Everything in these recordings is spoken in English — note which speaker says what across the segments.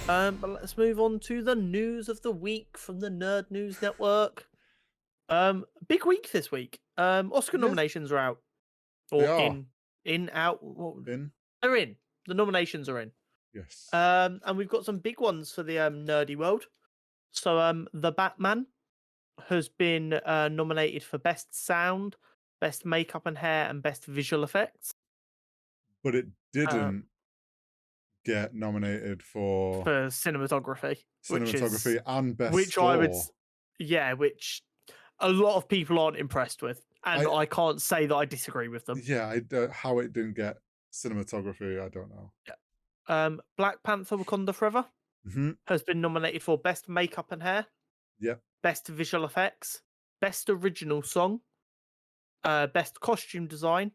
Speaker 1: But let's move on to the news of the week from the Nerd News Network. Big week this week. Oscar
Speaker 2: Yeah,
Speaker 1: nominations are out,
Speaker 2: they
Speaker 1: or
Speaker 2: are
Speaker 1: out. What,
Speaker 2: in.
Speaker 1: they're in. The nominations are in.
Speaker 2: Yes.
Speaker 1: And we've got some big ones for the nerdy world. So, the Batman has been nominated for Best Sound, Best Makeup and Hair, and Best Visual Effects.
Speaker 2: But it
Speaker 1: Uh,
Speaker 2: didn't get nominated for
Speaker 1: for cinematography,
Speaker 2: cinematography and best
Speaker 1: which I would,
Speaker 2: score.
Speaker 1: yeah, which a lot of people aren't impressed with, and
Speaker 2: I
Speaker 1: I can't say that I disagree with them.
Speaker 2: yeah, I don't how it didn't get cinematography, I don't know.
Speaker 1: Yeah. Black Panther: Wakanda Forever
Speaker 2: Mhm.
Speaker 1: has been nominated for Best Makeup and Hair,
Speaker 2: Yep.
Speaker 1: Best Visual Effects, Best Original Song, Best Costume Design,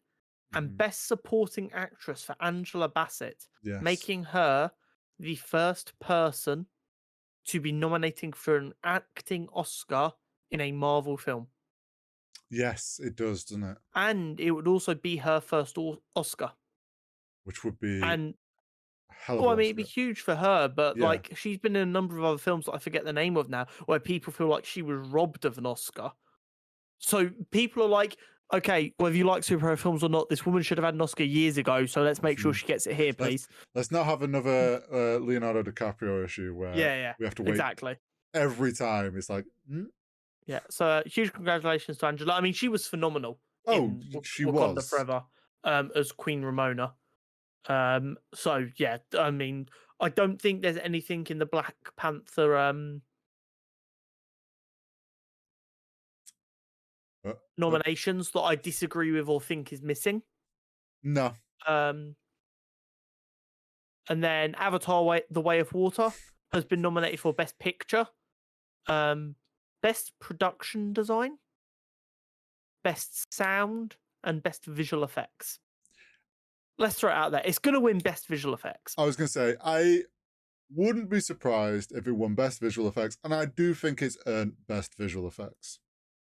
Speaker 1: and
Speaker 2: Mhm.
Speaker 1: Best Supporting Actress for Angela Bassett,
Speaker 2: Yes.
Speaker 1: making her the first person to be nominating for an acting Oscar in a Marvel film.
Speaker 2: Yes, it does, doesn't it?
Speaker 1: And it would also be her first Oscar.
Speaker 2: Which would be
Speaker 1: And
Speaker 2: a hell of
Speaker 1: well,
Speaker 2: an
Speaker 1: I mean, it'd be
Speaker 2: Oscar.
Speaker 1: huge for her, but
Speaker 2: Yeah.
Speaker 1: like she's been in a number of other films that I forget the name of now, where people feel like she was robbed of an Oscar. So people are like, okay, whether you like superhero films or not, this woman should have had an Oscar years ago. So let's make sure
Speaker 2: Mhm.
Speaker 1: she gets it here,
Speaker 2: Let's
Speaker 1: please.
Speaker 2: let's not have another Leonardo DiCaprio issue where
Speaker 1: Yeah, yeah,
Speaker 2: we have to wait
Speaker 1: exactly.
Speaker 2: every time. It's like, "Hmm?
Speaker 1: Yeah. So huge congratulations to Angela. I mean, she was phenomenal
Speaker 2: Oh,
Speaker 1: in
Speaker 2: she
Speaker 1: Wakanda
Speaker 2: was."
Speaker 1: Forever as Queen Ramona. So yeah, I mean, I don't think there's anything in the Black Panther
Speaker 2: Uh, uh,
Speaker 1: nominations that I disagree with or think is missing.
Speaker 2: no.
Speaker 1: Um, and then Avatar: The Way of Water has been nominated for Best Picture, um, Best Production Design, Best Sound, and Best Visual Effects. Let's throw it out there. It's going to win Best Visual Effects.
Speaker 2: I was gonna say, I wouldn't be surprised if it won Best Visual Effects, and I do think it's earned Best Visual Effects.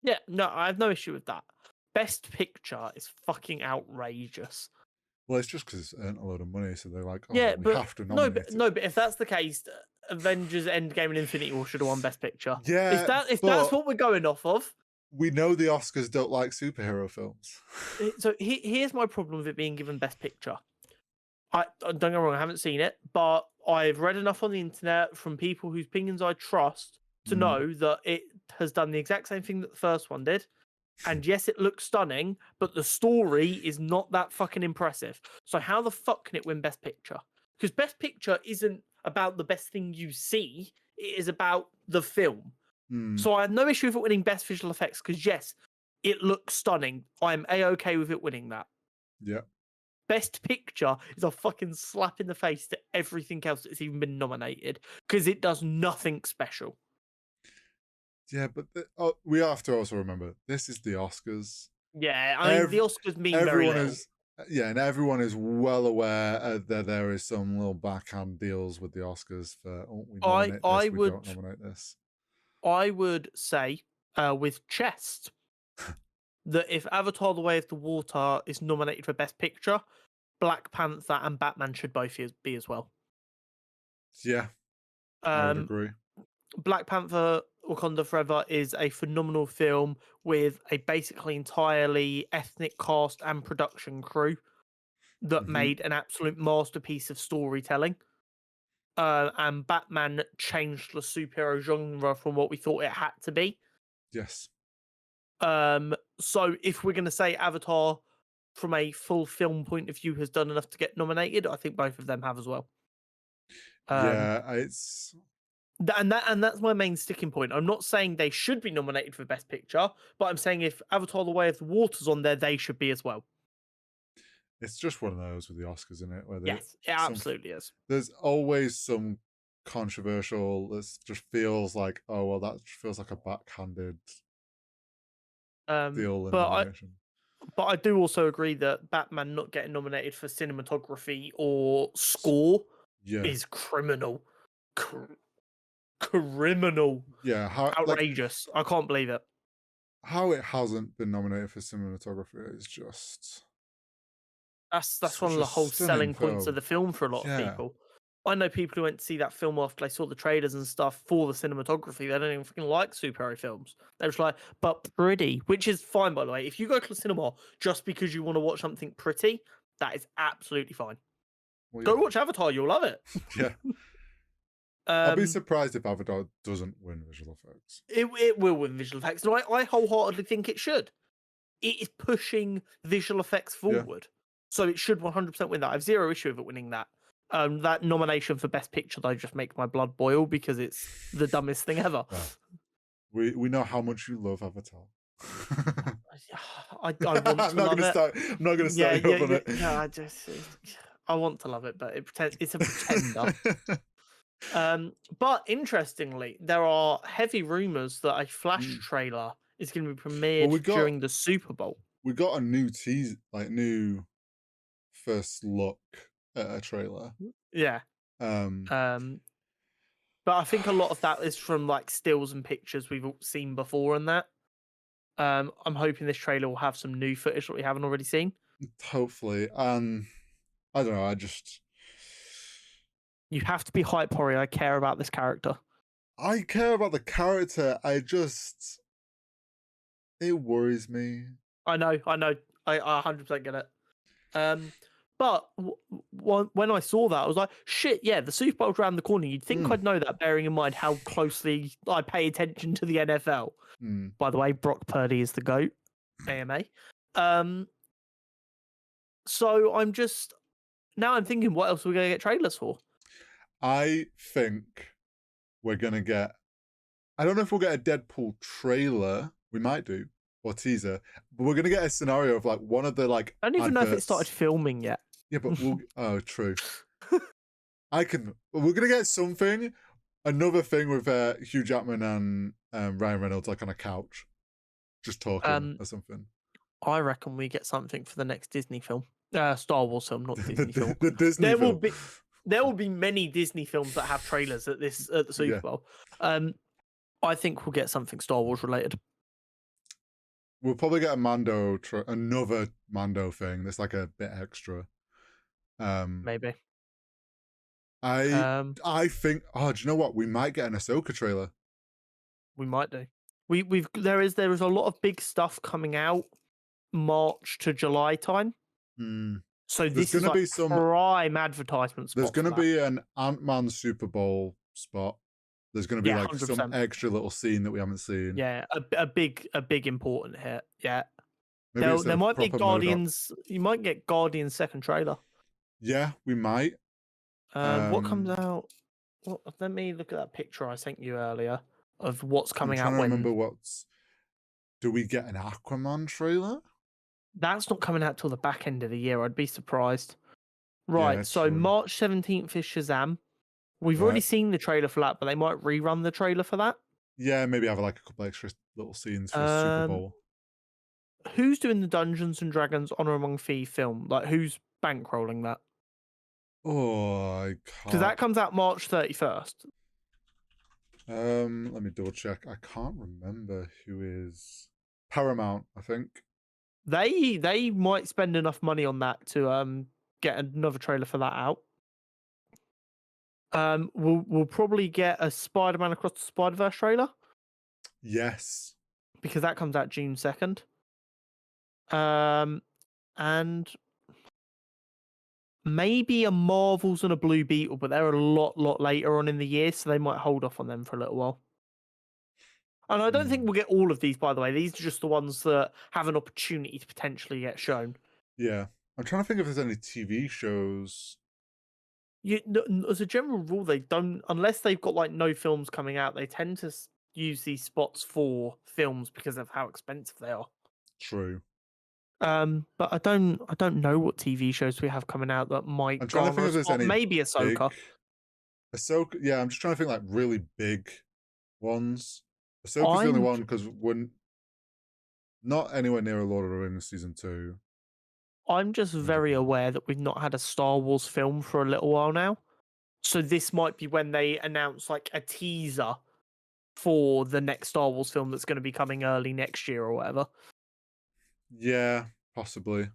Speaker 1: Yeah, no, I have no issue with that. Best Picture is fucking outrageous.
Speaker 2: Well, it's just because it's earned a load of money, so they're like, "Oh,
Speaker 1: Yeah,
Speaker 2: well, we
Speaker 1: but
Speaker 2: have to nominate it."
Speaker 1: no, but if that's the case, Avengers: Endgame and Infinity War should have won Best Picture.
Speaker 2: Yeah,
Speaker 1: If that's
Speaker 2: but
Speaker 1: what we're going off of,
Speaker 2: we know the Oscars don't like superhero films.
Speaker 1: so here's my problem with it being given Best Picture. Don't get me wrong, I haven't seen it, but I've read enough on the internet from people whose opinions I trust to
Speaker 2: Mm,
Speaker 1: know that it has done the exact same thing that the first one did. And yes, it looks stunning, but the story is not that fucking impressive. So how the fuck can it win Best Picture? Because Best Picture isn't about the best thing you see; it is about the film.
Speaker 2: mm,
Speaker 1: So I have no issue with it winning Best Visual Effects because yes, it looks stunning. I'm a-okay with it winning that.
Speaker 2: yeah,
Speaker 1: Best Picture is a fucking slap in the face to everything else that's even been nominated because it does nothing special.
Speaker 2: yeah, but we have to also remember this is the Oscars.
Speaker 1: Yeah, I mean the
Speaker 2: Every,
Speaker 1: Oscars mean very
Speaker 2: everyone
Speaker 1: little.
Speaker 2: is, yeah, and everyone is well aware that there is some little backhand deals with the Oscars for, oh, we
Speaker 1: I
Speaker 2: nominate
Speaker 1: I
Speaker 2: this, we don't
Speaker 1: would
Speaker 2: nominate this.
Speaker 1: I would say with Chest that if Avatar: The Way of the Water is nominated for Best Picture, Black Panther and Batman should both be as well.
Speaker 2: Yeah, I would
Speaker 1: Um,
Speaker 2: agree.
Speaker 1: Black Panther: Wakanda Forever is a phenomenal film with a basically entirely ethnic cast and production crew that
Speaker 2: Hmm.
Speaker 1: made an absolute masterpiece of storytelling. And Batman changed the superhero genre from what we thought it had to be.
Speaker 2: Yes.
Speaker 1: So if we're going to say Avatar from a full film point of view has done enough to get nominated, I think both of them have as well. Um,
Speaker 2: Yeah, it's
Speaker 1: and that's my main sticking point. I'm not saying they should be nominated for Best Picture, but I'm saying if Avatar: The Way of the Water's on there, they should be as well.
Speaker 2: it's just one of those with the Oscars, isn't it? Where they
Speaker 1: Yes, it
Speaker 2: some
Speaker 1: absolutely is.
Speaker 2: there's always some controversial that just feels like, oh well, that feels like a backhanded
Speaker 1: Um,
Speaker 2: deal and
Speaker 1: but I
Speaker 2: nomination.
Speaker 1: but I do also agree that Batman not getting nominated for cinematography or score
Speaker 2: Yeah,
Speaker 1: is criminal. Cr- Criminal.
Speaker 2: yeah.
Speaker 1: Outrageous. I can't believe it.
Speaker 2: How it hasn't been nominated for cinematography is just
Speaker 1: That's one
Speaker 2: such
Speaker 1: of
Speaker 2: a
Speaker 1: the whole
Speaker 2: stunning
Speaker 1: selling points of
Speaker 2: film.
Speaker 1: the film for a lot of
Speaker 2: Yeah,
Speaker 1: people. I know people who went to see that film after they saw the trailers and stuff for the cinematography. They don't even fucking like superhero films. They're just like, but pretty, which is fine, by the way. If you go to the cinema just because you want to watch something pretty, that is absolutely fine.
Speaker 2: Well,
Speaker 1: Go
Speaker 2: yeah.
Speaker 1: watch Avatar, you'll love it.
Speaker 2: Yeah. I'll be surprised if Avatar doesn't win visual effects.
Speaker 1: It will win visual effects. And I wholeheartedly think it should. It is pushing visual effects forward. So it should 100% win that. I have zero issue with it winning that. That nomination for Best Picture, though, just makes my blood boil because it's the dumbest thing ever.
Speaker 2: Well, we know how much you love Avatar.
Speaker 1: I want to
Speaker 2: I'm not
Speaker 1: love it.
Speaker 2: I'm not going to start you up on it.
Speaker 1: Yeah, I want to love it, but it's a pretender. But interestingly, there are heavy rumors that a Flash trailer is going to be premiered during the Super Bowl.
Speaker 2: We got a new tease, like new first look at a trailer.
Speaker 1: Yeah. But I think a lot of that is from like stills and pictures we've seen before and that. I'm hoping this trailer will have some new footage that we haven't already seen.
Speaker 2: Hopefully. I don't know,
Speaker 1: You have to be hype, Hori. I care about this character.
Speaker 2: I care about the character. It worries me.
Speaker 1: I know. I 100% get it. But when I saw that, I was like, shit, yeah, the Super Bowl's around the corner. You'd think I'd know that, bearing in mind how closely I pay attention to the NFL. By the way, Brock Purdy is the GOAT. AMA. So I'm thinking, what else are we going to get trailers for?
Speaker 2: I think we're going to get... I don't know if we'll get a Deadpool trailer. We might do. Or teaser. But we're going to get a scenario of like one of the like
Speaker 1: I don't even know if it started filming yet.
Speaker 2: Yeah, but we'll... Oh, true. We're going to get something. Another thing with Hugh Jackman and Ryan Reynolds like on a couch. Just talking or something.
Speaker 1: I reckon we get something for the next Disney film. Star Wars film, not Disney film.
Speaker 2: The Disney film.
Speaker 1: There will be many Disney films that have trailers at the Super Bowl. I think we'll get something Star Wars related.
Speaker 2: We'll probably get another Mando thing that's like a bit extra.
Speaker 1: Maybe.
Speaker 2: I think. Oh, do you know what? We might get an Ahsoka trailer.
Speaker 1: We might do. There is a lot of big stuff coming out March to July time. So this is like prime advertisement spot.
Speaker 2: There's going to be an Ant-Man Super Bowl spot. There's going to be like
Speaker 1: 100%.
Speaker 2: some extra little scene that we haven't seen.
Speaker 1: Yeah, a big important hit. Yeah. There might be Guardians. You might get Guardians second trailer.
Speaker 2: Yeah, we might.
Speaker 1: What comes out? Let me look at that picture I sent you earlier of what's coming out.
Speaker 2: I'm trying to remember do we get an Aquaman trailer?
Speaker 1: That's not coming out till the back end of the year. I'd be surprised. Right, yeah, so true. March 17th is Shazam. We've already seen the trailer for that, but they might rerun the trailer for that.
Speaker 2: Yeah, maybe have like a couple extra little scenes for the Super Bowl.
Speaker 1: Who's doing the Dungeons and Dragons Honor Among Thieves film? Like, who's bankrolling that?
Speaker 2: Oh, I can't.
Speaker 1: Because that comes out March 31st.
Speaker 2: Let me double check. I can't remember who is Paramount, I think.
Speaker 1: They might spend enough money on that to get another trailer for that out. We'll probably get a Spider-Man Across the Spider-Verse trailer.
Speaker 2: Yes.
Speaker 1: Because that comes out June 2nd. And maybe a Marvels and a Blue Beetle, but they're a lot later on in the year, so they might hold off on them for a little while. And I don't think we'll get all of these, by the way. These are just the ones that have an opportunity to potentially get shown.
Speaker 2: Yeah. I'm trying to think if there's any TV shows.
Speaker 1: As a general rule, they don't, unless they've got like no films coming out, they tend to use these spots for films because of how expensive they are.
Speaker 2: True.
Speaker 1: But I don't know what TV shows we have coming out that might.
Speaker 2: I'm trying to think if there's any.
Speaker 1: Maybe Ahsoka.
Speaker 2: Ahsoka, yeah. I'm just trying to think like really big ones. Ahsoka's the only one because we're not anywhere near a Lord of the Rings season 2.
Speaker 1: I'm just very aware that we've not had a Star Wars film for a little while now. So this might be when they announce like a teaser for the next Star Wars film that's going to be coming early next year or whatever.
Speaker 2: Yeah, possibly.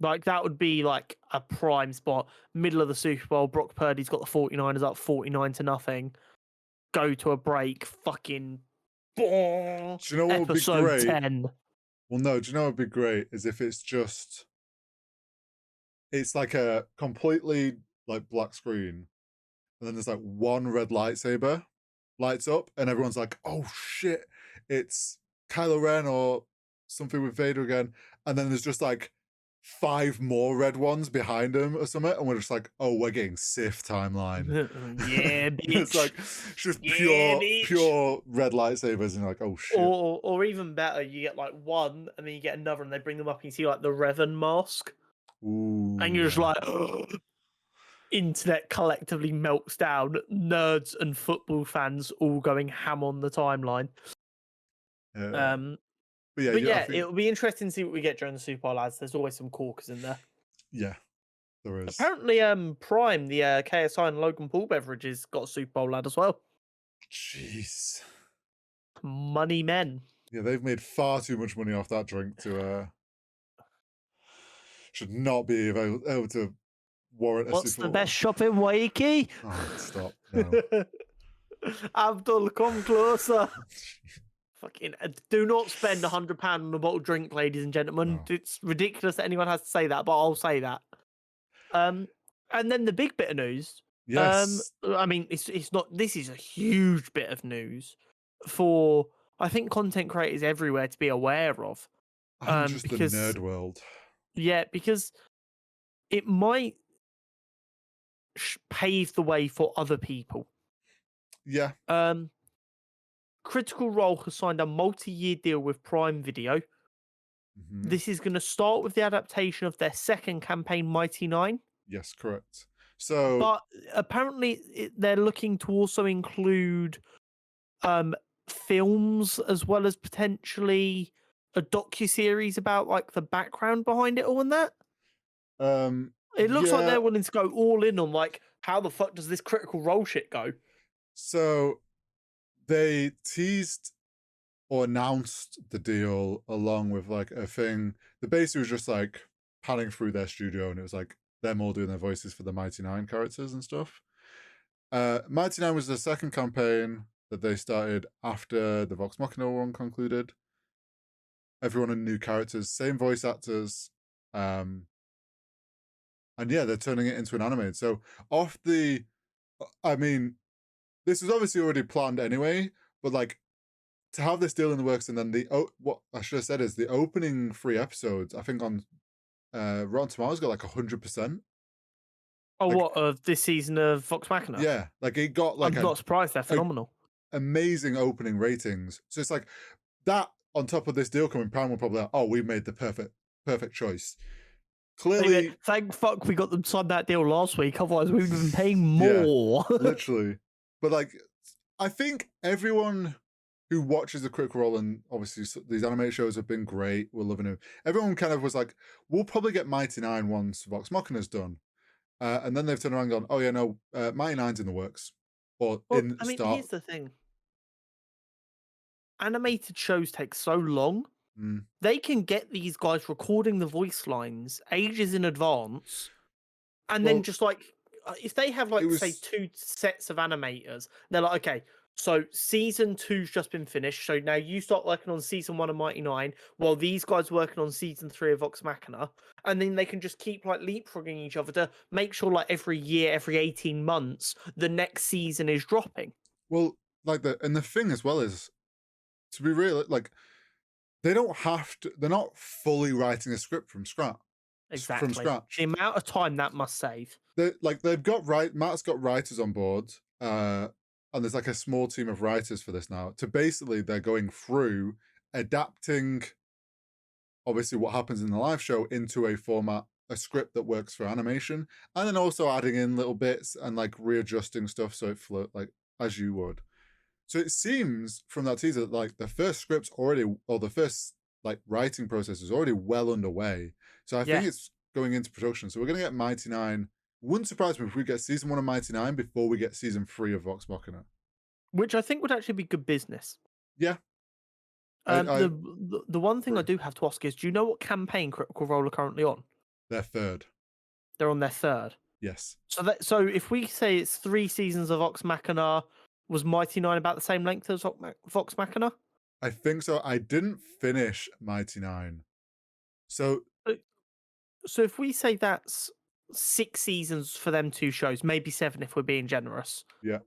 Speaker 1: Like, that would be like a prime spot. Middle of the Super Bowl, Brock Purdy's got the 49ers up 49-0. Go to a break, fucking
Speaker 2: Do you know what would be
Speaker 1: episode
Speaker 2: great?
Speaker 1: 10.
Speaker 2: Well, no, do you know what would be great? Is if it's like a completely like black screen, and then there's like one red lightsaber lights up, and everyone's like, "Oh shit, it's Kylo Ren or something with Vader again," and then there's just like 5 more red ones behind him or something, and we're just like, "Oh, we're getting Sith timeline."
Speaker 1: Yeah,
Speaker 2: It's like
Speaker 1: bitch.
Speaker 2: it's just
Speaker 1: Yeah, bitch.
Speaker 2: pure red lightsabers, and you're like, "Oh shit."
Speaker 1: Or even better, you get like one, and then you get another, and they bring them up, and you see like the Revan mask,
Speaker 2: Ooh,
Speaker 1: and you're just
Speaker 2: yeah.
Speaker 1: like, internet collectively melts down. Nerds and football fans all going ham on the timeline.
Speaker 2: Yeah. But
Speaker 1: But
Speaker 2: I
Speaker 1: yeah,
Speaker 2: think
Speaker 1: it'll be interesting to see what we get during the Super Bowl, lads. There's always some corkers in there.
Speaker 2: yeah, there is.
Speaker 1: Apparently, Prime, the KSI and Logan Paul beverages, got a Super Bowl lad as well.
Speaker 2: Jeez.
Speaker 1: Money men.
Speaker 2: Yeah, they've made far too much money off that drink to should not be able to warrant a
Speaker 1: What's
Speaker 2: Super
Speaker 1: the
Speaker 2: Bowl.
Speaker 1: best shop in Waikiki?
Speaker 2: Oh, stop. No.
Speaker 1: Abdul, come closer. Fucking do not spend £100 on a bottled drink, ladies and gentlemen.
Speaker 2: No.
Speaker 1: It's ridiculous that anyone has to say that, but I'll say that. And then the big bit of news.
Speaker 2: Yes.
Speaker 1: I mean, it's not. This is a huge bit of news for, I think, content creators everywhere to be aware of.
Speaker 2: And just
Speaker 1: Because
Speaker 2: the nerd world.
Speaker 1: yeah, because it might pave the way for other people.
Speaker 2: Yeah.
Speaker 1: Critical Role has signed a multi-year deal with Prime Video.
Speaker 2: Mhm.
Speaker 1: This is going to start with the adaptation of their second campaign, Mighty Nine.
Speaker 2: Yes, correct. So,
Speaker 1: But apparently they're looking to also include films, as well as potentially a docuseries about like the background behind it all and that. It looks like
Speaker 2: yeah.
Speaker 1: they're willing to go all in on like, how the fuck does this Critical Role shit go?
Speaker 2: So they teased or announced the deal along with like a thing. The basically was just like panning through their studio, and it was like them all doing their voices for the Mighty Nine characters and stuff. Mighty Nine was the second campaign that they started after the Vox Machina one concluded. Everyone in new characters, same voice actors. And yeah, they're turning it into an animated. So I mean, this was obviously already planned anyway, but like to have this deal in the works, and then what I should have said is the opening 3 episodes, I think on Rotten Tomatoes got like 100%.
Speaker 1: Oh,
Speaker 2: Like,
Speaker 1: what, of this season of Vox Machina?
Speaker 2: yeah, like it got like
Speaker 1: I'm not surprised. They're phenomenal.
Speaker 2: Amazing opening ratings. So it's like that on top of this deal coming, Prime will probably like, oh, we made the perfect choice. Clearly,
Speaker 1: thank fuck we got them signed that deal last week. Otherwise, we would have been paying more.
Speaker 2: Yeah, literally. But like, I think everyone who watches the Critical Role, and obviously these animated shows have been great, we're loving them. Everyone kind of was like, we'll probably get Mighty Nine once Vox Machina's done. And then they've turned around and gone, oh yeah, no, Mighty Nine's in the works. Or in
Speaker 1: I mean,
Speaker 2: start.
Speaker 1: here's the thing. Animated shows take so long. They can get these guys recording the voice lines ages in advance, and then just like, if they have like say 2 sets of animators, they're like, okay, so season 2's just been finished, so now you start working on season 1 of Mighty Nine, while these guys are working on season 3 of Vox Machina, and then they can just keep like leapfrogging each other to make sure like every year, every 18 months, the next season is dropping.
Speaker 2: Well, like the thing as well is, to be real, like they don't have to. They're not fully writing a script from scratch.
Speaker 1: Exactly.
Speaker 2: From scratch.
Speaker 1: The amount of time that must save.
Speaker 2: They've got Matt's got writers on board, and there's like a small team of writers for this now. To basically, they're going through adapting, obviously, what happens in the live show into a format, a script that works for animation, and then also adding in little bits and like readjusting stuff so it float like as you would. So it seems from that teaser that like the first script's already, or the first like writing process is already well underway. So I think it's going into production. So we're going to get Mighty Nine. Wouldn't surprise me if we get season 1 of Mighty Nine before we get season 3 of Vox Machina.
Speaker 1: Which I think would actually be good business.
Speaker 2: Yeah.
Speaker 1: The one thing I do have to ask is, do you know what campaign Critical Role are currently on?
Speaker 2: They're third.
Speaker 1: They're on their third.
Speaker 2: Yes.
Speaker 1: So if we say it's 3 seasons of Vox Machina, was Mighty Nine about the same length as Vox Machina?
Speaker 2: I think so. I didn't finish Mighty Nine. So
Speaker 1: So if we say that's 6 seasons for them 2 shows, maybe 7 if we're being generous.
Speaker 2: yeah.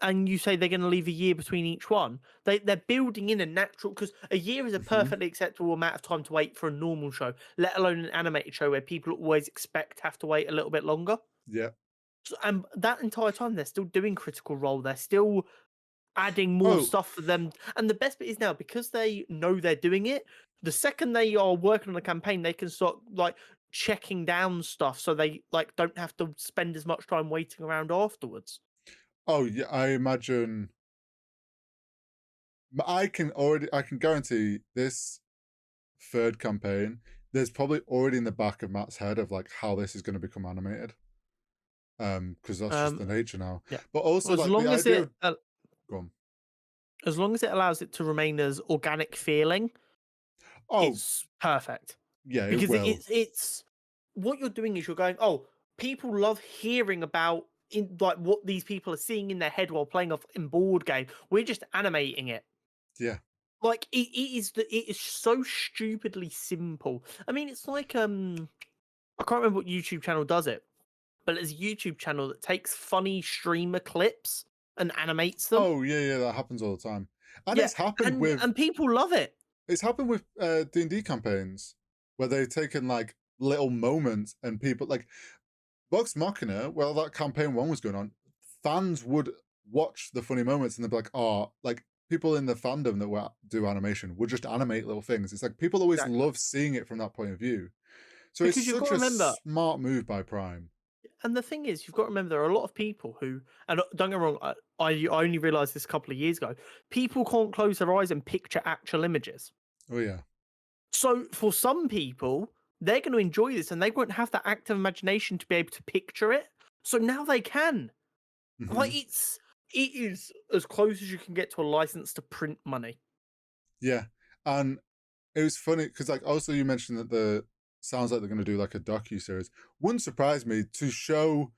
Speaker 1: And you say they're going to leave a year between each one, they're building in a natural, because a year is a perfectly acceptable amount of time to wait for a normal show, let alone an animated show where people always expect to have to wait a little bit longer.
Speaker 2: Yeah.
Speaker 1: So, and that entire time they're still doing Critical Role, they're still adding more stuff for them. And the best bit is now, because they know they're doing it, the second they are working on a campaign, they can start like checking down stuff so they like don't have to spend as much time waiting around afterwards.
Speaker 2: Oh yeah, I imagine I can guarantee this third campaign, there's probably already in the back of Matt's head of like how this is going to become animated. Because that's just the nature now.
Speaker 1: Yeah.
Speaker 2: But also
Speaker 1: as
Speaker 2: like
Speaker 1: long
Speaker 2: the
Speaker 1: as
Speaker 2: idea
Speaker 1: it
Speaker 2: of go on.
Speaker 1: as long as it allows it to remain as organic feeling,
Speaker 2: Oh
Speaker 1: it's perfect.
Speaker 2: yeah, it
Speaker 1: Because
Speaker 2: will.
Speaker 1: it's what you're doing is you're going, oh, people love hearing about in like what these people are seeing in their head while playing a in board game. We're just animating it.
Speaker 2: Yeah.
Speaker 1: Like it is so stupidly simple. I mean, it's like I can't remember what YouTube channel does it, but it's a YouTube channel that takes funny streamer clips and animates them.
Speaker 2: Oh yeah, yeah, that happens all the time. And
Speaker 1: Yeah,
Speaker 2: it's happened with
Speaker 1: and people love it.
Speaker 2: D&D campaigns where they've taken like little moments and people like Vox Machina, while that campaign one was going on, fans would watch the funny moments and they'd be like, oh, like people in the fandom that were do animation would just animate little things. It's like people always
Speaker 1: Exactly.
Speaker 2: love seeing it from that point of view. So it's
Speaker 1: Because you've got
Speaker 2: such
Speaker 1: to
Speaker 2: a
Speaker 1: remember,
Speaker 2: smart move by Prime.
Speaker 1: and the thing is, you've got to remember there are a lot of people who, and don't get me wrong, I only realized this a couple of years ago. People can't close their eyes and picture actual images.
Speaker 2: Oh yeah.
Speaker 1: So for some people, they're going to enjoy this, and they won't have that active imagination to be able to picture it. So now they can. Like
Speaker 2: Mhm.
Speaker 1: it is as close as you can get to a license to print money.
Speaker 2: Yeah. And it was funny because like also you mentioned that the sounds like they're going to do like a docu-series. Wouldn't surprise me to show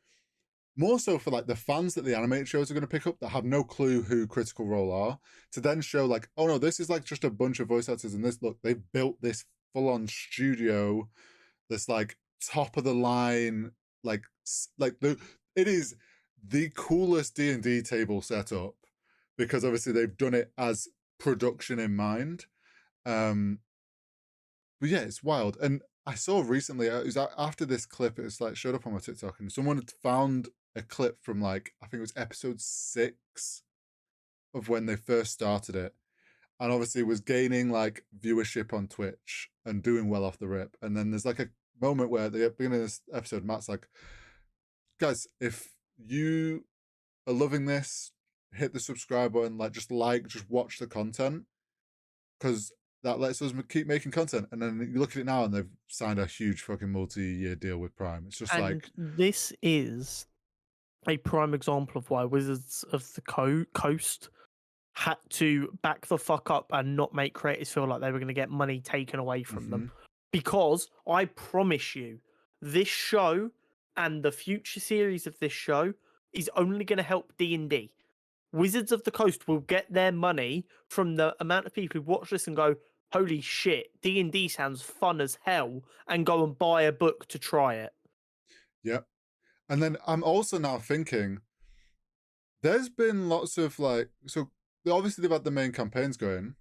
Speaker 2: more so for like the fans that the animated shows are going to pick up that have no clue who Critical Role are, to then show like, oh no, this is like just a bunch of voice actors and this, look, they've built this full-on studio, this like top of the line, like it is the coolest D&D table setup because obviously they've done it as production in mind. But yeah, it's wild. And I saw recently, it was after this clip, it was like showed up on my TikTok, and someone had found a clip from like, I think it was episode 6 of when they first started it. And obviously was gaining like viewership on Twitch and doing well off the rip. And then there's like a moment where at the beginning of this episode, Matt's like, guys, if you are loving this, hit the subscribe button, just watch the content. Because that lets us keep making content. And then you look at it now and they've signed a huge fucking multi-year deal with Prime. It's just
Speaker 1: And
Speaker 2: like,
Speaker 1: this is a prime example of why Wizards of the Coast had to back the fuck up and not make creators feel like they were going to get money taken away from them. Because I promise you, this show and the future series of this show is only going to help D&D. Wizards of the Coast will get their money from the amount of people who watch this and go, holy shit, D&D sounds fun as hell, and go and buy a book to try it.
Speaker 2: yep. And then I'm also now thinking, there's been lots of like, so obviously they've had the main campaigns going.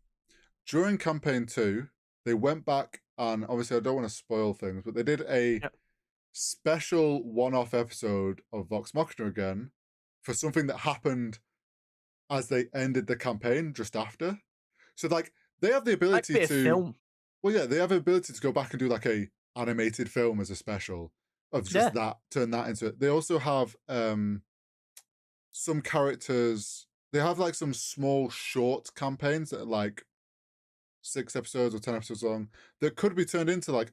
Speaker 2: During campaign 2, they went back and obviously I don't want to spoil things, but they did a special one-off episode of Vox Machina again for something that happened as they ended the campaign just after. So like they have the ability
Speaker 1: Like a
Speaker 2: to
Speaker 1: film.
Speaker 2: well yeah, they have the ability to go back and do like a animated film as a special of just that, turn that into it. They also have some characters, they have like some small short campaigns that are like 6 episodes or 10 episodes long that could be turned into like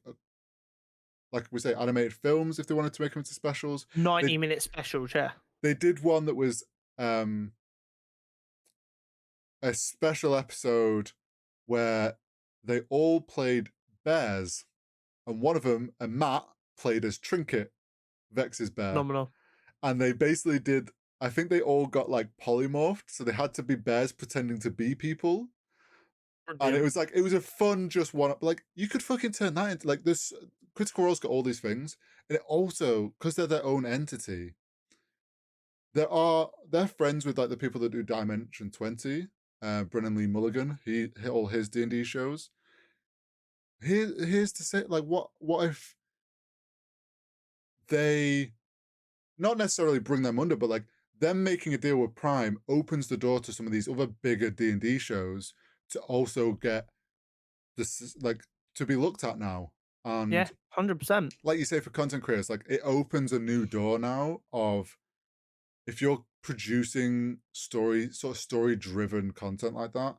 Speaker 2: we say animated films if they wanted to make them into specials.
Speaker 1: 90-minute specials, yeah.
Speaker 2: They did one that was a special episode where they all played bears, and one of them, and Matt played as Trinket, Vex's bear,
Speaker 1: Phenomenal.
Speaker 2: and they basically did. I think they all got like polymorphed, so they had to be bears pretending to be people. And it
Speaker 1: Brilliant.
Speaker 2: was like it was a fun just one up. Like you could fucking turn that into like this. Critical Role's got all these things, and it also because they're their own entity. They're friends with like the people that do Dimension 20, Brennan Lee Mulligan. He all his D&D shows. Here's to say like what if they not necessarily bring them under, but like them making a deal with Prime opens the door to some of these other bigger D&D shows to also get this like to be looked at now.
Speaker 1: Yeah,
Speaker 2: And
Speaker 1: 100%.
Speaker 2: like you say for content creators, like it opens a new door now of if you're producing story driven content like that,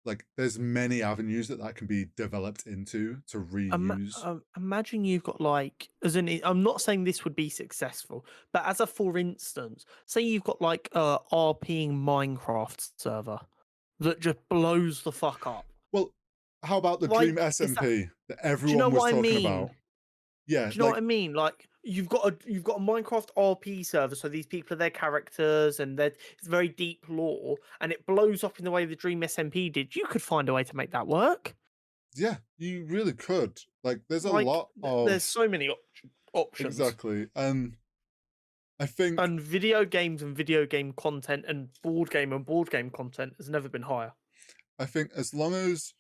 Speaker 2: like there's many avenues that can be developed into to reuse.
Speaker 1: Imagine you've got like, as in, I'm not saying this would be successful, but as a for instance, say you've got like a RPing Minecraft server that just blows the fuck up.
Speaker 2: Well, how about the Dream
Speaker 1: Like, is that?
Speaker 2: SMP that
Speaker 1: Do you know
Speaker 2: everyone was
Speaker 1: what I
Speaker 2: talking
Speaker 1: mean?
Speaker 2: about? Yeah,
Speaker 1: Do you know what
Speaker 2: like
Speaker 1: I mean? Like you've got a Minecraft RP server, so these people are their characters, and it's very deep lore, and it blows up in the way the Dream SMP did. You could find a way to make that work.
Speaker 2: yeah, you really could. Like there's a
Speaker 1: Like
Speaker 2: lot
Speaker 1: there's
Speaker 2: of
Speaker 1: so many options.
Speaker 2: exactly. And I think
Speaker 1: And video games and video game content and board game content has never been higher.
Speaker 2: as long as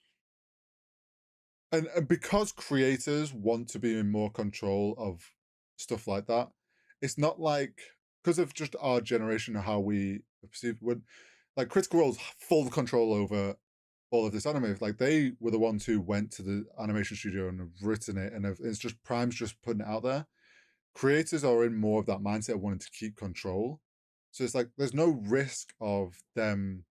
Speaker 2: and because creators want to be in more control of stuff like that, it's not like because of just our generation and how we perceive when like Critical Role's full control over all of this anime. Like they were the ones who went to the animation studio and have written it, and it's just Prime's just putting it out there. Creators are in more of that mindset of wanting to keep control. So it's like there's no risk of them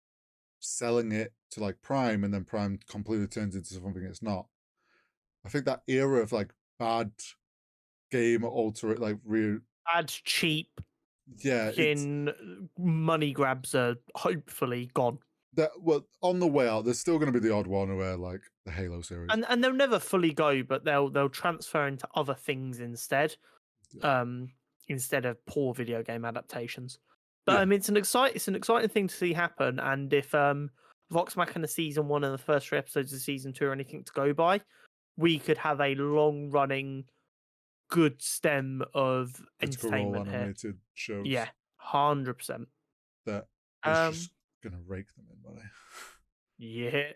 Speaker 2: selling it to like Prime and then Prime completely turns into something it's not. I think that era of like bad game alter like real
Speaker 1: Bad, cheap,
Speaker 2: yeah, it's
Speaker 1: money grabs are hopefully gone.
Speaker 2: that well on the way out, there's still gonna be the odd one where like the Halo series.
Speaker 1: And they'll never fully go, but they'll transfer into other things instead.
Speaker 2: Yeah.
Speaker 1: Instead of poor video game adaptations. But
Speaker 2: Yeah.
Speaker 1: I mean, it's an exciting thing to see happen. And if Vox Machina season 1 and the first 3 episodes of season 2 are anything to go by, we could have a long running good stem of
Speaker 2: Critical Role
Speaker 1: entertainment here.
Speaker 2: animated shows.
Speaker 1: Yeah, 100%.
Speaker 2: That is just gonna rake them in money.
Speaker 1: Yeah.